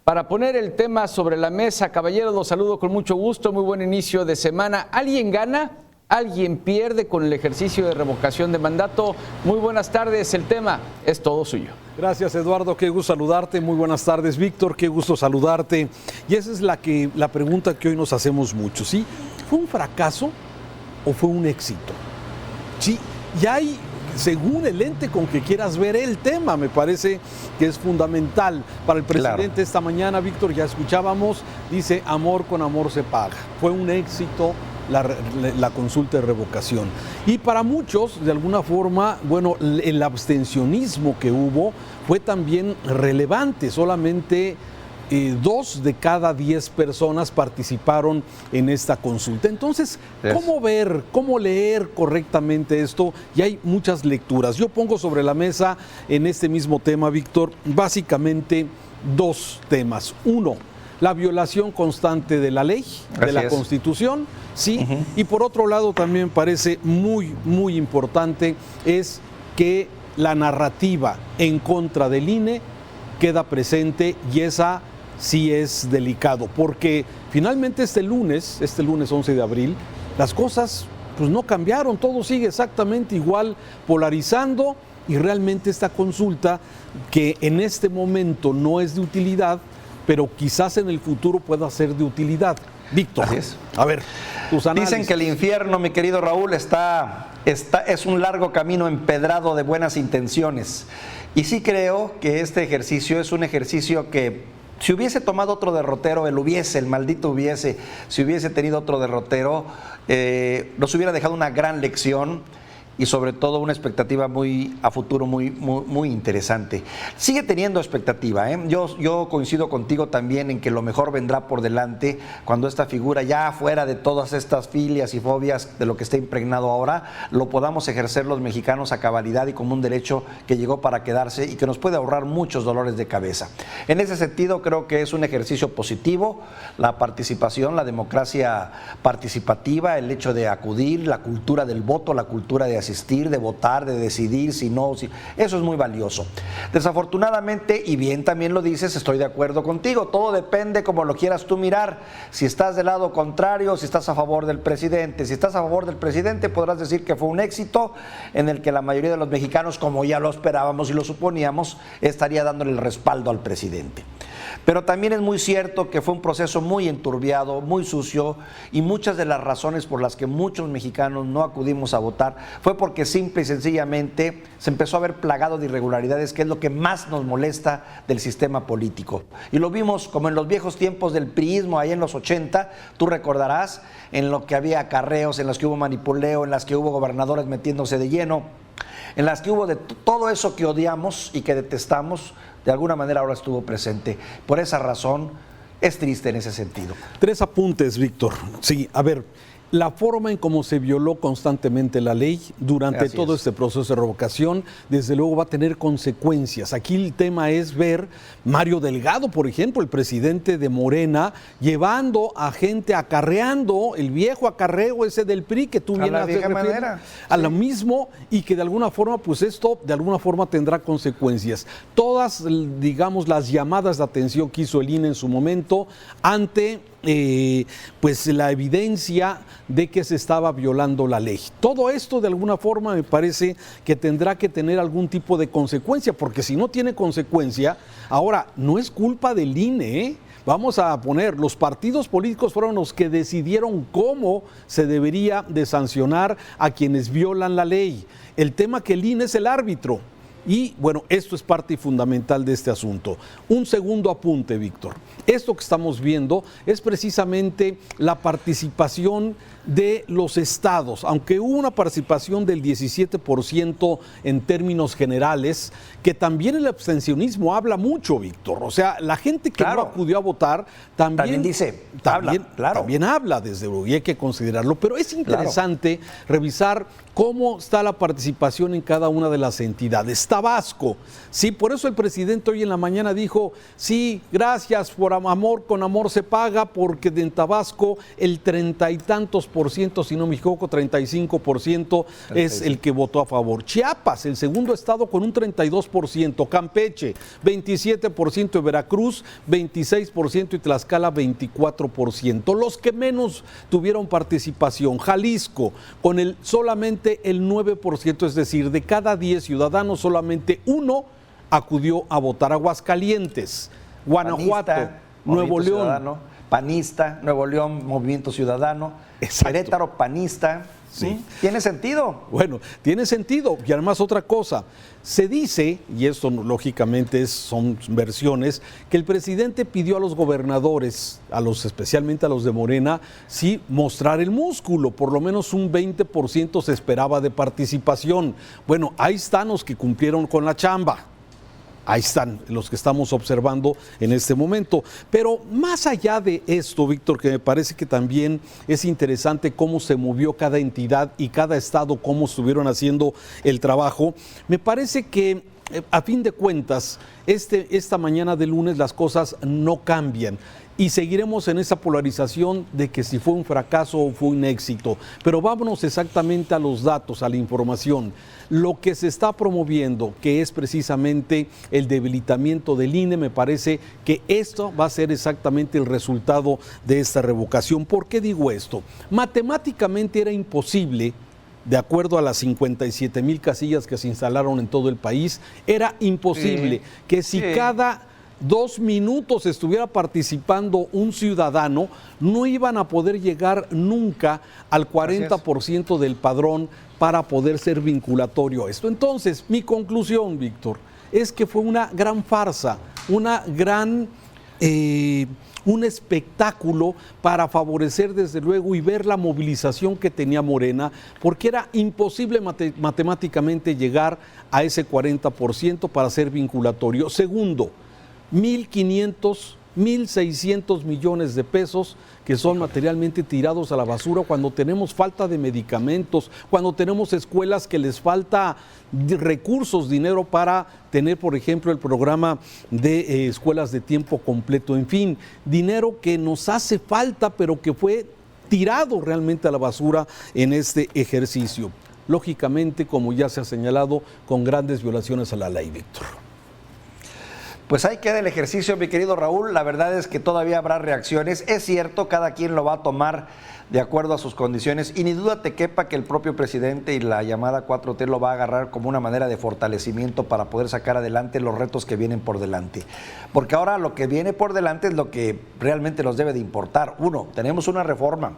para poner el tema sobre la mesa. Caballeros, los saludo con mucho gusto, muy buen inicio de semana. ¿Alguien gana? ¿Alguien pierde con el ejercicio de revocación de mandato? Muy buenas tardes, el tema es todo suyo. Gracias, Eduardo, qué gusto saludarte. Muy buenas tardes, Víctor, qué gusto saludarte. Y esa es la pregunta que hoy nos hacemos mucho, ¿sí? ¿Fue un fracaso o fue un éxito? Sí, y hay, según el ente con que quieras ver el tema, me parece que es fundamental para el presidente. Claro. Esta mañana, Víctor, ya escuchábamos, dice, amor con amor se paga. Fue un éxito la consulta de revocación. Y para muchos, de alguna forma, bueno, el abstencionismo que hubo fue también relevante. Solamente 2 de cada 10 personas participaron en esta consulta. Entonces, ¿cómo ver, cómo leer correctamente esto? Y hay muchas lecturas. Yo pongo sobre la mesa en este mismo tema, Víctor, básicamente 2 temas. Uno, la violación constante de la ley, de la Constitución, sí. Y por otro lado también parece muy, muy importante es que la narrativa en contra del INE queda presente, y esa sí es delicado, porque finalmente este lunes 11 de abril, las cosas pues no cambiaron, todo sigue exactamente igual, polarizando, y realmente esta consulta, que en este momento no es de utilidad, pero quizás en el futuro pueda ser de utilidad. Víctor, así es. A ver, tus análisis. Dicen que el infierno, mi querido Raúl, es un largo camino empedrado de buenas intenciones. Y sí creo que este ejercicio es un ejercicio que, si hubiese tomado otro derrotero, el maldito hubiese, si hubiese tenido otro derrotero, nos hubiera dejado una gran lección. Y sobre todo una expectativa a futuro muy interesante. Sigue teniendo expectativa, ¿eh? Yo coincido contigo también en que lo mejor vendrá por delante cuando esta figura, ya fuera de todas estas filias y fobias de lo que está impregnado ahora, lo podamos ejercer los mexicanos a cabalidad y como un derecho que llegó para quedarse y que nos puede ahorrar muchos dolores de cabeza. En ese sentido, creo que es un ejercicio positivo, la participación, la democracia participativa, el hecho de acudir, la cultura del voto, la cultura de asistir, de votar, de decidir si no, eso es muy valioso. Desafortunadamente, y bien también lo dices, estoy de acuerdo contigo, todo depende como lo quieras tú mirar, si estás del lado contrario, si estás a favor del presidente. Si estás a favor del presidente, podrás decir que fue un éxito en el que la mayoría de los mexicanos, como ya lo esperábamos y lo suponíamos, estaría dándole el respaldo al presidente. Pero también es muy cierto que fue un proceso muy enturbiado, muy sucio, y muchas de las razones por las que muchos mexicanos no acudimos a votar fue porque simple y sencillamente se empezó a ver plagado de irregularidades, que es lo que más nos molesta del sistema político. Y lo vimos como en los viejos tiempos del priismo, ahí en los 80, tú recordarás, en lo que había acarreos, en las que hubo manipuleo, en las que hubo gobernadores metiéndose de lleno, en las que hubo de todo eso que odiamos y que detestamos, de alguna manera ahora estuvo presente. Por esa razón, es triste en ese sentido. 3 apuntes, Víctor. Sí, a ver, la forma en cómo se violó constantemente la ley durante todo este proceso de revocación, desde luego va a tener consecuencias. Aquí el tema es ver Mario Delgado, por ejemplo, el presidente de Morena, llevando a gente, acarreando el viejo acarreo ese del PRI que tú vienes a referir, a lo mismo, y que de alguna forma, pues esto de alguna forma tendrá consecuencias. Todas, digamos, las llamadas de atención que hizo el INE en su momento ante pues la evidencia de que se estaba violando la ley. Todo esto de alguna forma me parece que tendrá que tener algún tipo de consecuencia, porque si no tiene consecuencia, ahora no es culpa del INE, ¿eh? Vamos a poner, los partidos políticos fueron los que decidieron cómo se debería de sancionar a quienes violan la ley. El tema que el INE es el árbitro. Y bueno, esto es parte fundamental de este asunto. Un segundo apunte, Víctor. Esto que estamos viendo es precisamente la participación de los estados, aunque hubo una participación del 17% en términos generales, que también el abstencionismo habla mucho, Víctor. O sea, la gente que no acudió a votar también habla, desde luego, y hay que considerarlo. Pero es interesante revisar cómo está la participación en cada una de las entidades. Tabasco. Sí, por eso el presidente hoy en la mañana dijo, sí, gracias por amor, con amor se paga, porque en Tabasco el 30 y tantos %, si no me equivoco, 35% es el que votó a favor. Chiapas, el segundo estado con un 32%, Campeche, 27%, Veracruz, 26% y Tlaxcala, 24%. Los que menos tuvieron participación, Jalisco, con solamente el 9%, es decir, de cada 10 ciudadanos, solamente uno acudió a votar. Aguascalientes, Guanajuato, Panista, Nuevo León. Ciudadano, panista, Nuevo León, Movimiento Ciudadano, Querétaro, panista. Sí. ¿Tiene sentido? Bueno, tiene sentido. Y además otra cosa, se dice, y esto lógicamente son versiones, que el presidente pidió a los gobernadores, especialmente a los de Morena, sí mostrar el músculo, por lo menos un 20% se esperaba de participación. Bueno, ahí están los que cumplieron con la chamba. Ahí están los que estamos observando en este momento. Pero más allá de esto, Víctor, que me parece que también es interesante cómo se movió cada entidad y cada estado, cómo estuvieron haciendo el trabajo, me parece que a fin de cuentas, esta mañana de lunes las cosas no cambian. Y seguiremos en esa polarización de que si fue un fracaso o fue un éxito. Pero vámonos exactamente a los datos, a la información. Lo que se está promoviendo, que es precisamente el debilitamiento del INE, me parece que esto va a ser exactamente el resultado de esta revocación. ¿Por qué digo esto? Matemáticamente era imposible, de acuerdo a las 57,000 casillas que se instalaron en todo el país, era imposible que si cada 2 minutos estuviera participando un ciudadano, no iban a poder llegar nunca al 40% del padrón para poder ser vinculatorio a esto. Entonces, mi conclusión, Víctor, es que fue una gran farsa, un espectáculo para favorecer desde luego y ver la movilización que tenía Morena, porque era imposible matemáticamente llegar a ese 40% para ser vinculatorio. Segundo, 1,500, 1,600 millones de pesos que son materialmente tirados a la basura cuando tenemos falta de medicamentos, cuando tenemos escuelas que les falta recursos, dinero para tener, por ejemplo, el programa de escuelas de tiempo completo. En fin, dinero que nos hace falta, pero que fue tirado realmente a la basura en este ejercicio. Lógicamente, como ya se ha señalado, con grandes violaciones a la ley, Víctor. Pues ahí queda el ejercicio, mi querido Raúl. La verdad es que todavía habrá reacciones. Es cierto, cada quien lo va a tomar de acuerdo a sus condiciones y ni duda te quepa que el propio presidente y la llamada 4T lo va a agarrar como una manera de fortalecimiento para poder sacar adelante los retos que vienen por delante. Porque ahora lo que viene por delante es lo que realmente nos debe de importar. Uno, tenemos una reforma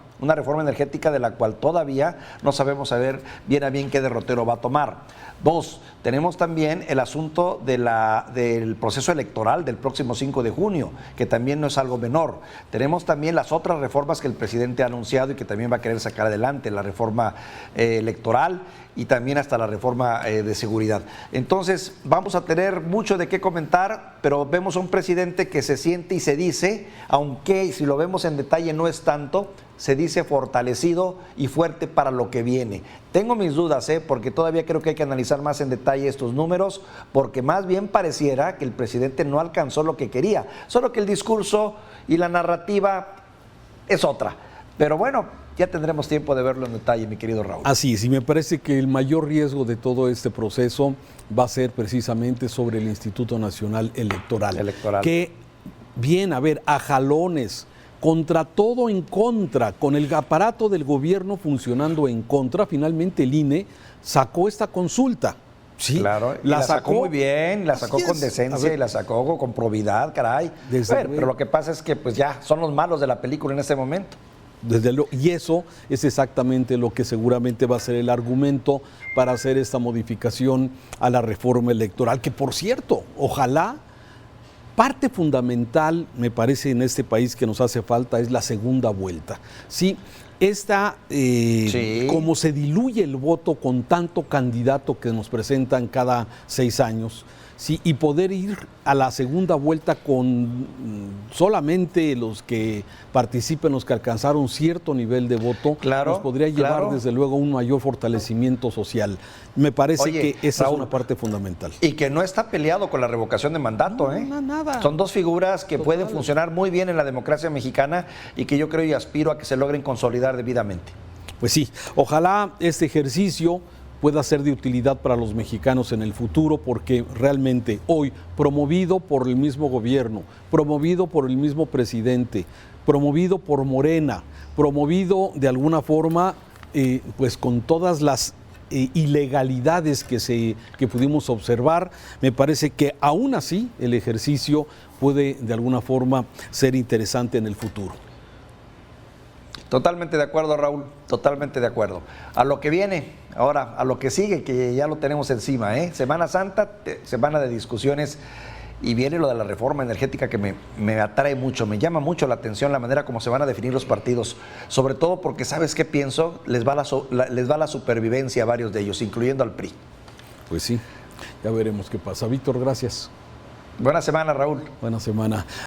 energética de la cual todavía no sabemos saber bien a bien qué derrotero va a tomar. Dos, tenemos también el asunto del proceso electoral del próximo 5 de junio, que también no es algo menor. Tenemos también las otras reformas que el presidente ha anunciado y que también va a querer sacar adelante, la reforma electoral y también hasta la reforma de seguridad. Entonces, vamos a tener mucho de qué comentar, pero vemos a un presidente que se siente y se dice, aunque si lo vemos en detalle no es tanto, se dice fortalecido y fuerte para lo que viene. Tengo mis dudas, porque todavía creo que hay que analizar más en detalle estos números, porque más bien pareciera que el presidente no alcanzó lo que quería, solo que el discurso y la narrativa es otra. Pero bueno, ya tendremos tiempo de verlo en detalle, mi querido Raúl. Así es, y me parece que el mayor riesgo de todo este proceso va a ser precisamente sobre el Instituto Nacional Electoral. Que, bien, a jalones, contra todo en contra, con el aparato del gobierno funcionando en contra, finalmente el INE sacó esta consulta. Sí, claro, la sacó muy bien, la sacó con decencia y la sacó con probidad, caray. Pero lo que pasa es que pues ya son los malos de la película en este momento. Desde luego, y eso es exactamente lo que seguramente va a ser el argumento para hacer esta modificación a la reforma electoral, que por cierto, ojalá, parte fundamental, me parece, en este país que nos hace falta es la segunda vuelta. Sí, como se diluye el voto con tanto candidato que nos presentan cada 6 años, sí, y poder ir a la segunda vuelta con solamente los que participen, los que alcanzaron cierto nivel de voto, Claro, nos podría llevar claro. desde luego a un mayor fortalecimiento social. Me parece Oye, que esa Raúl, es una parte fundamental. Y que no está peleado con la revocación de mandato, ¿eh? No, nada. Son dos figuras que pueden Total. funcionar muy bien en la democracia mexicana y que yo creo y aspiro a que se logren consolidar debidamente. Pues sí, ojalá este ejercicio pueda ser de utilidad para los mexicanos en el futuro, porque realmente hoy, promovido por el mismo gobierno, promovido por el mismo presidente, promovido por Morena, promovido de alguna forma, pues con todas las ilegalidades que pudimos observar, me parece que aún así el ejercicio puede de alguna forma ser interesante en el futuro. Totalmente de acuerdo, Raúl, totalmente de acuerdo. A lo que viene, ahora, a lo que sigue, que ya lo tenemos encima, ¿eh? Semana Santa, semana de discusiones, y viene lo de la reforma energética que me atrae mucho, me llama mucho la atención la manera como se van a definir los partidos, sobre todo porque, ¿sabes qué pienso? Les va la supervivencia a varios de ellos, incluyendo al PRI. Pues sí, ya veremos qué pasa. Víctor, gracias. Buena semana, Raúl. Buena semana.